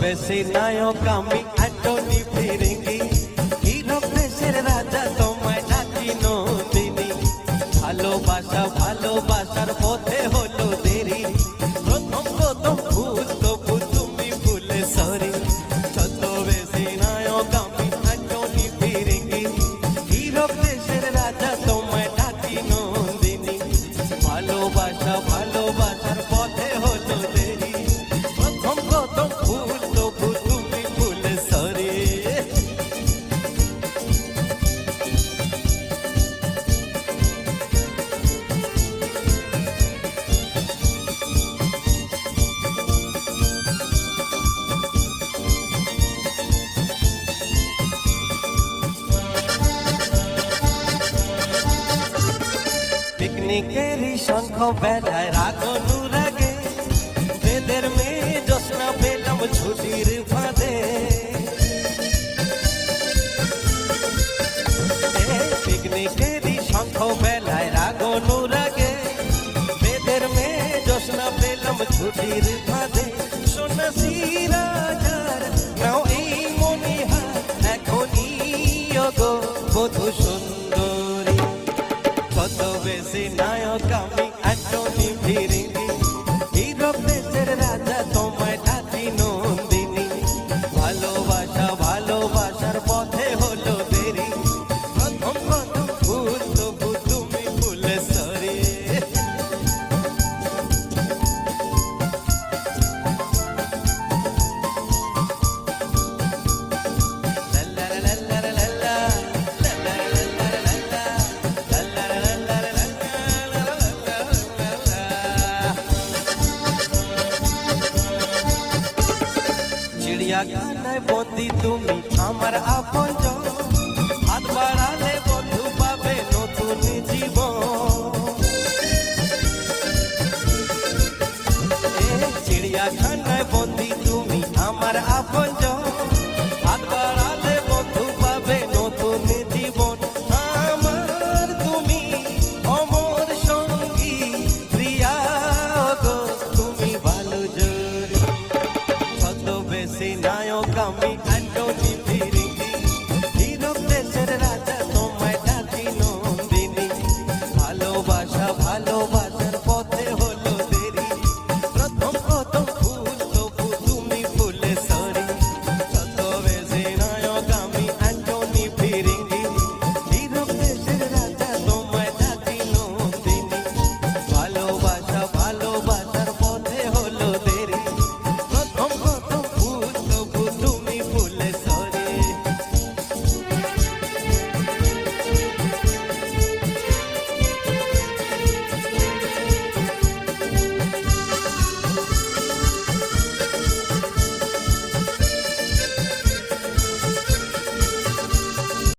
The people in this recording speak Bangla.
বেশি নায়ক আমি অ্যান্টনি ফিরিঙ্গি, হিরো দেশের রাজা তোমায় ডাকি নন্দিনী। ভালোবাসা ভালোবাসার পথে হলো দেরি, প্রথম প্রথম ভুল তবু তুমি ভুলে সরি। ছদ্মবেশী নায়ক আমি অ্যান্টনি ফিরিঙ্গি, হিরো দেশের রাজা তোমায় ডাকি নন্দিনী। ভালোবাসা ভালোবাসার পথে হলো দেরি, প্রথম প্রথম ভুল তবু তুমি ভুলে সরি। পিকনিকেরই শঙ্খ বেলায় রাগ অনুরাগে, বেদের মেয়ে জোৎস্না পেলাম ছুটির ফাঁদে। পিকনিকেরই শঙ্খ বেলায় রাগ অনুরাগে, বেদের মেয়ে জোৎস্না পেলাম ছুটির ফাঁদে। সন্ন্যাসী রাজার নাও এই মনিহার, এখনই গো বধূ সুন্দরী। ছদ্মবেশী নায়ক আমি অ্যান্টনি ফিরিঙ্গি, হিরো দেশের রাজা তোমায় ডাকি নন্দিনী। ভালোবাসা ভালোবাসার পথে হলো দেরি, প্রথম প্রথম ভুল তবু তুমি ভুলে সরি। চিড়িয়াখানায় বন্দি তুমি আমার আপনজন, হাত বাড়ালে বন্ধু পাবে নতুন জীবন। চিড়িয়াখানায় বন্দি তুমি আমার আপনজন, হাত বাড়ালে বন্ধু পাবে নতুন জীবন। আমার তুমি অমর সঙ্গী প্রিয়া গো, তুমি ভালো জোর। ছদ্মবেশী নায়ক আমি